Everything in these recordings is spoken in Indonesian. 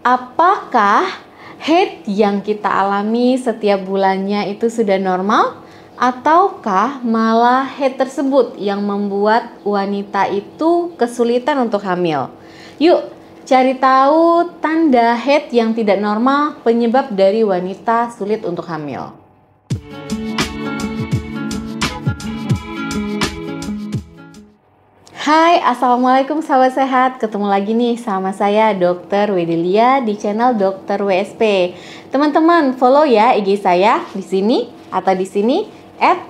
Apakah haid yang kita alami setiap bulannya itu sudah normal? Ataukah malah haid tersebut yang membuat wanita itu kesulitan untuk hamil? Yuk, cari tahu tanda haid yang tidak normal penyebab dari wanita sulit untuk hamil. Hai, assalamualaikum sahabat sehat. Ketemu lagi nih sama saya Dr. Wedelia di channel Dr. WSP. Teman-teman, follow ya IG saya di sini atau di sini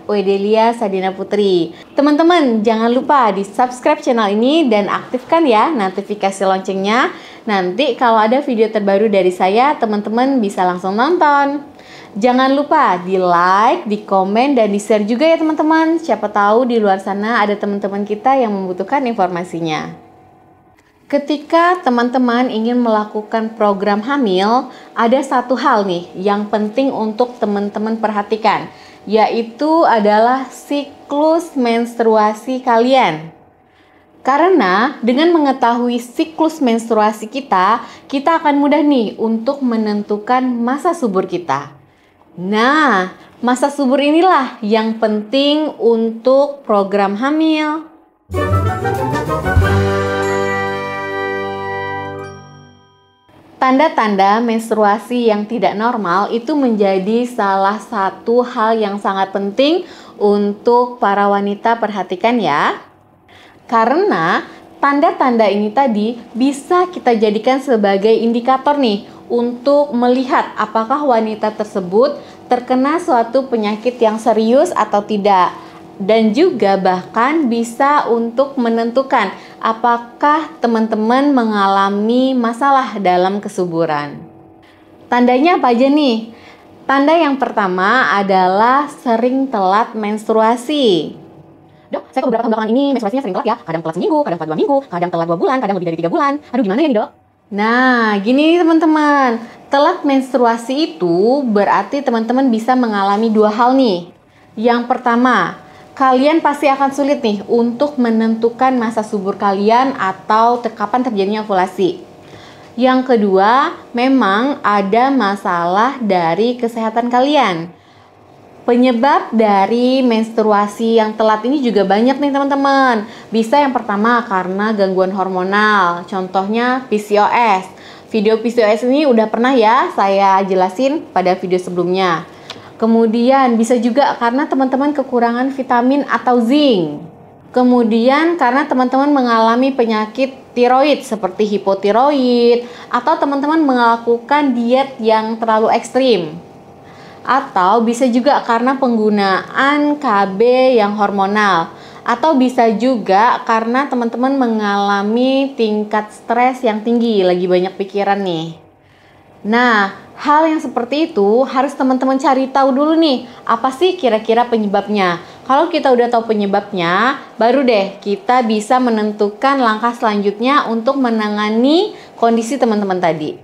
@wedelia_sadina_putri. Teman-teman, jangan lupa di subscribe channel ini dan aktifkan ya notifikasi loncengnya. Nanti kalau ada video terbaru dari saya, teman-teman bisa langsung nonton. Jangan lupa di like, di komen, dan di share juga ya teman-teman. Siapa tahu di luar sana ada teman-teman kita yang membutuhkan informasinya. Ketika teman-teman ingin melakukan program hamil, ada satu hal nih yang penting untuk teman-teman perhatikan, yaitu adalah siklus menstruasi kalian. Karena dengan mengetahui siklus menstruasi kita akan mudah nih untuk menentukan masa subur kita. Nah, masa subur inilah yang penting untuk program hamil. Tanda-tanda menstruasi yang tidak normal itu menjadi salah satu hal yang sangat penting untuk para wanita perhatikan ya. Karena tanda-tanda ini tadi bisa kita jadikan sebagai indikator nih untuk melihat apakah wanita tersebut terkena suatu penyakit yang serius atau tidak. Dan juga bahkan bisa untuk menentukan apakah teman-teman mengalami masalah dalam kesuburan. Tandanya apa aja nih? Tanda yang pertama adalah sering telat menstruasi. Dok, saya beberapa belakangan ini menstruasinya sering telat ya. Kadang telat seminggu, kadang telat 2 minggu, kadang telat 2 bulan, kadang lebih dari 3 bulan. Aduh, gimana ya nih dok? Nah, gini teman-teman, telat menstruasi itu berarti teman-teman bisa mengalami dua hal nih. Yang pertama, kalian pasti akan sulit nih untuk menentukan masa subur kalian atau kapan terjadinya ovulasi. Yang kedua, memang ada masalah dari kesehatan kalian. Penyebab dari menstruasi yang telat ini juga banyak nih teman-teman. Bisa yang pertama karena gangguan hormonal, contohnya PCOS. Video PCOS ini udah pernah ya saya jelasin pada video sebelumnya. Kemudian bisa juga karena teman-teman kekurangan vitamin atau zinc. Kemudian karena teman-teman mengalami penyakit tiroid seperti hipotiroid, atau teman-teman melakukan diet yang terlalu ekstrim. Atau bisa juga karena penggunaan KB yang hormonal. Atau bisa juga karena teman-teman mengalami tingkat stres yang tinggi, lagi banyak pikiran nih. Nah, hal yang seperti itu harus teman-teman cari tahu dulu nih, apa sih kira-kira penyebabnya. Kalau kita udah tahu penyebabnya, baru deh kita bisa menentukan langkah selanjutnya untuk menangani kondisi teman-teman tadi.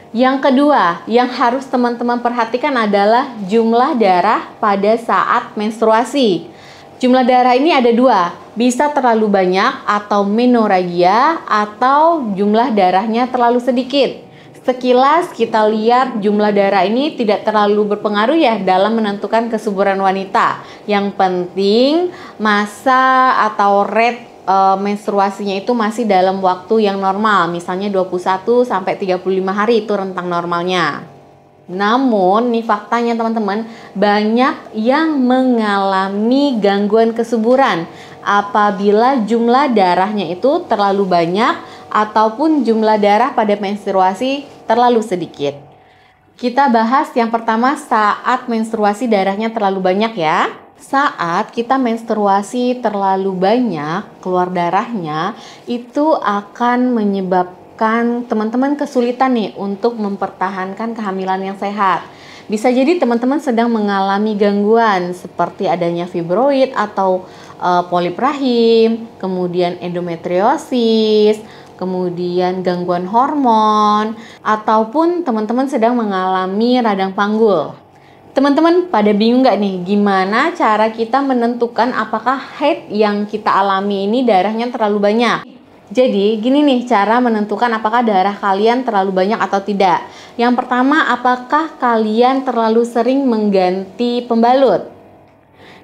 Yang kedua, yang harus teman-teman perhatikan adalah jumlah darah pada saat menstruasi. Jumlah darah ini ada dua, bisa terlalu banyak atau menorrhagia, atau jumlah darahnya terlalu sedikit. Sekilas kita lihat jumlah darah ini tidak terlalu berpengaruh ya dalam menentukan kesuburan wanita. Yang penting masa atau rate menstruasinya itu masih dalam waktu yang normal, misalnya 21 sampai 35 hari itu rentang normalnya. Namun nih faktanya teman-teman, banyak yang mengalami gangguan kesuburan apabila jumlah darahnya itu terlalu banyak ataupun jumlah darah pada menstruasi terlalu sedikit. Kita bahas yang pertama saat menstruasi darahnya terlalu banyak ya. Saat kita menstruasi terlalu banyak, keluar darahnya, itu akan menyebabkan teman-teman kesulitan nih untuk mempertahankan kehamilan yang sehat. Bisa jadi teman-teman sedang mengalami gangguan seperti adanya fibroid atau polip rahim, kemudian endometriosis, kemudian gangguan hormon, ataupun teman-teman sedang mengalami radang panggul. Teman-teman pada bingung nggak nih gimana cara kita menentukan apakah haid yang kita alami ini darahnya terlalu banyak? Jadi, gini nih cara menentukan apakah darah kalian terlalu banyak atau tidak. Yang pertama, apakah kalian terlalu sering mengganti pembalut?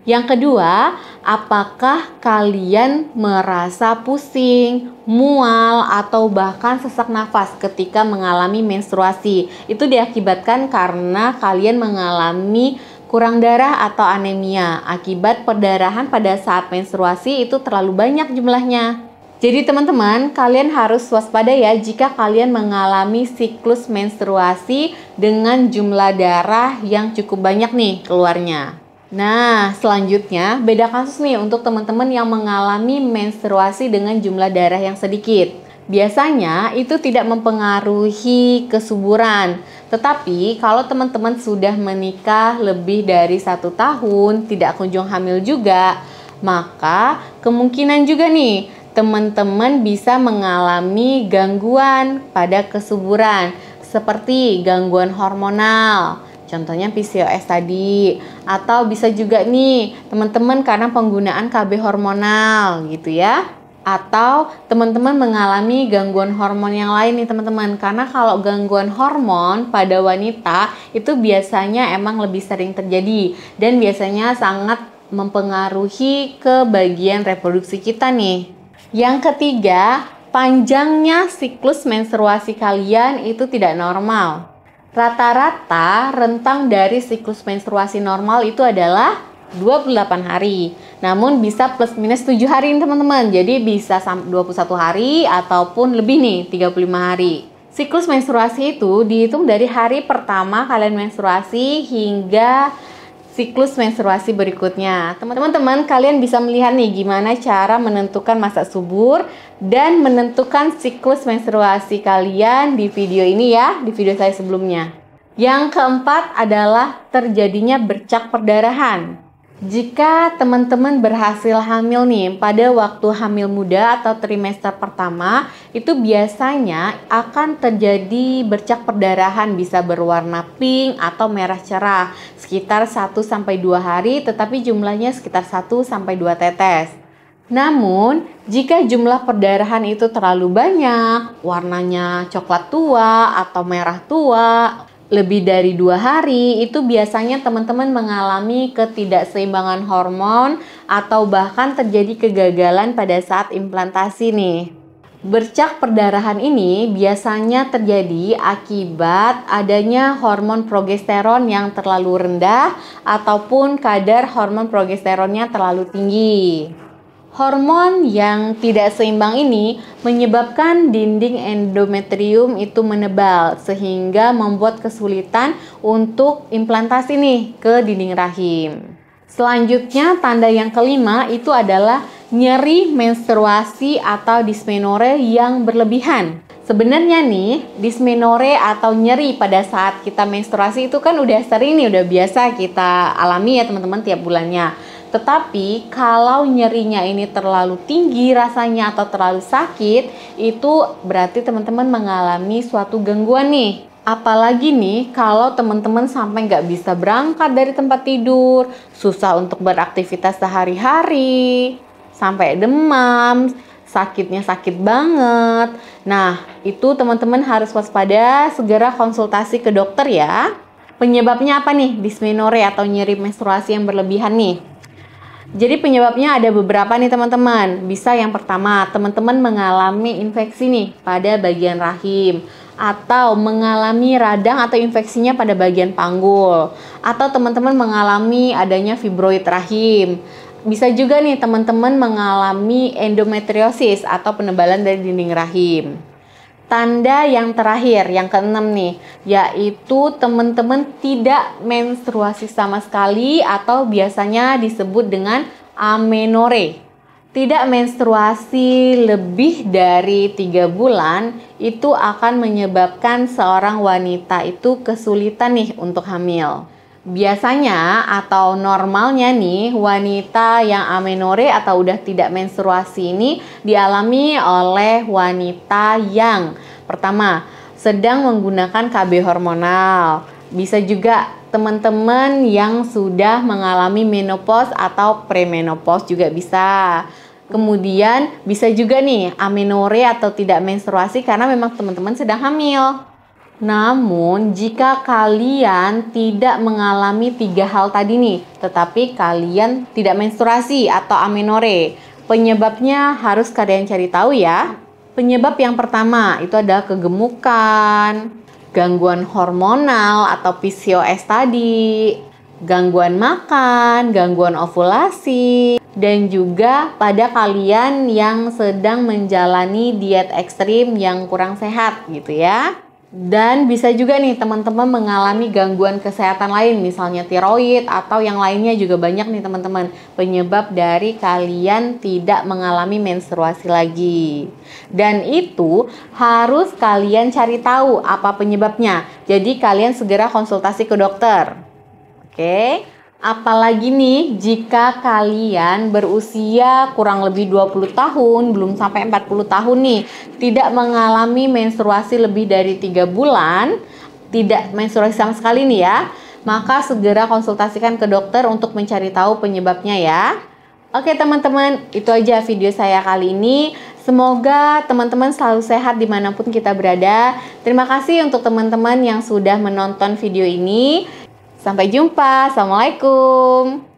Yang kedua, apakah kalian merasa pusing, mual, atau bahkan sesak nafas ketika mengalami menstruasi? Itu diakibatkan karena kalian mengalami kurang darah atau anemia akibat perdarahan pada saat menstruasi itu terlalu banyak jumlahnya. Jadi teman-teman, kalian harus waspada ya jika kalian mengalami siklus menstruasi dengan jumlah darah yang cukup banyak nih keluarnya. Nah, selanjutnya beda kasus nih untuk teman-teman yang mengalami menstruasi dengan jumlah darah yang sedikit. Biasanya itu tidak mempengaruhi kesuburan. Tetapi kalau teman-teman sudah menikah lebih dari 1 tahun, tidak kunjung hamil juga, maka kemungkinan juga nih teman-teman bisa mengalami gangguan pada kesuburan seperti gangguan hormonal. Contohnya PCOS tadi, atau bisa juga nih teman-teman karena penggunaan KB hormonal gitu ya. Atau teman-teman mengalami gangguan hormon yang lain nih teman-teman. Karena kalau gangguan hormon pada wanita itu biasanya emang lebih sering terjadi dan biasanya sangat mempengaruhi ke bagian reproduksi kita nih. Yang ketiga, panjangnya siklus menstruasi kalian itu tidak normal. Rata-rata rentang dari siklus menstruasi normal itu adalah 28 hari. Namun bisa plus minus 7 hari teman-teman. Jadi bisa 21 hari ataupun lebih nih 35 hari. Siklus menstruasi itu dihitung dari hari pertama kalian menstruasi hingga siklus menstruasi berikutnya. Teman-teman, kalian bisa melihat nih gimana cara menentukan masa subur dan menentukan siklus menstruasi kalian di video ini ya, di video saya sebelumnya. Yang keempat adalah terjadinya bercak perdarahan. Jika teman-teman berhasil hamil nih pada waktu hamil muda atau trimester pertama, itu biasanya akan terjadi bercak perdarahan, bisa berwarna pink atau merah cerah sekitar 1-2 hari, tetapi jumlahnya sekitar 1-2 tetes. Namun, jika jumlah perdarahan itu terlalu banyak, warnanya coklat tua atau merah tua, lebih dari 2 hari, itu biasanya teman-teman mengalami ketidakseimbangan hormon atau bahkan terjadi kegagalan pada saat implantasi nih. Bercak perdarahan ini biasanya terjadi akibat adanya hormon progesteron yang terlalu rendah ataupun kadar hormon progesteronnya terlalu tinggi. Hormon yang tidak seimbang ini menyebabkan dinding endometrium itu menebal sehingga membuat kesulitan untuk implantasi nih ke dinding rahim. Selanjutnya tanda yang kelima itu adalah nyeri menstruasi atau dysmenorrhea yang berlebihan. Sebenarnya nih, dysmenorrhea atau nyeri pada saat kita menstruasi itu kan udah sering nih, udah biasa kita alami ya teman-teman tiap bulannya. Tetapi kalau nyerinya ini terlalu tinggi rasanya atau terlalu sakit, itu berarti teman-teman mengalami suatu gangguan nih. Apalagi nih kalau teman-teman sampai nggak bisa berangkat dari tempat tidur, susah untuk beraktivitas sehari-hari, sampai demam, sakitnya sakit banget. Nah, itu teman-teman harus waspada, segera konsultasi ke dokter ya. Penyebabnya apa nih? Dysmenorrhea atau nyeri menstruasi yang berlebihan nih. Jadi penyebabnya ada beberapa nih teman-teman. Bisa yang pertama, teman-teman mengalami infeksi nih pada bagian rahim, atau mengalami radang atau infeksinya pada bagian panggul, atau teman-teman mengalami adanya fibroid rahim. Bisa juga nih teman-teman mengalami endometriosis atau penebalan dari dinding rahim. Tanda yang terakhir, yang keenam nih, yaitu teman-teman tidak menstruasi sama sekali atau biasanya disebut dengan amenorrhea. Tidak menstruasi lebih dari 3 bulan itu akan menyebabkan seorang wanita itu kesulitan nih untuk hamil. Biasanya atau normalnya nih, wanita yang amenorrhea atau udah tidak menstruasi ini dialami oleh wanita yang pertama sedang menggunakan KB hormonal. Bisa juga teman-teman yang sudah mengalami menopause atau premenopause juga bisa. Kemudian bisa juga nih amenore atau tidak menstruasi karena memang teman-teman sedang hamil. Namun, jika kalian tidak mengalami 3 hal tadi nih, tetapi kalian tidak menstruasi atau amenore, penyebabnya harus kalian cari tahu ya. Penyebab yang pertama itu adalah kegemukan, gangguan hormonal atau PCOS tadi, gangguan makan, gangguan ovulasi, dan juga pada kalian yang sedang menjalani diet ekstrim yang kurang sehat gitu ya. Dan bisa juga nih teman-teman mengalami gangguan kesehatan lain, misalnya tiroid atau yang lainnya juga banyak nih teman-teman. Penyebab dari kalian tidak mengalami menstruasi lagi. Dan itu harus kalian cari tahu apa penyebabnya. Jadi kalian segera konsultasi ke dokter. Oke? Apalagi nih jika kalian berusia kurang lebih 20 tahun, belum sampai 40 tahun nih, tidak mengalami menstruasi lebih dari 3 bulan, tidak menstruasi sama sekali nih ya, maka segera konsultasikan ke dokter untuk mencari tahu penyebabnya ya. Oke teman-teman, itu aja video saya kali ini. Semoga teman-teman selalu sehat dimanapun kita berada. Terima kasih untuk teman-teman yang sudah menonton video ini. Sampai jumpa. Assalamualaikum.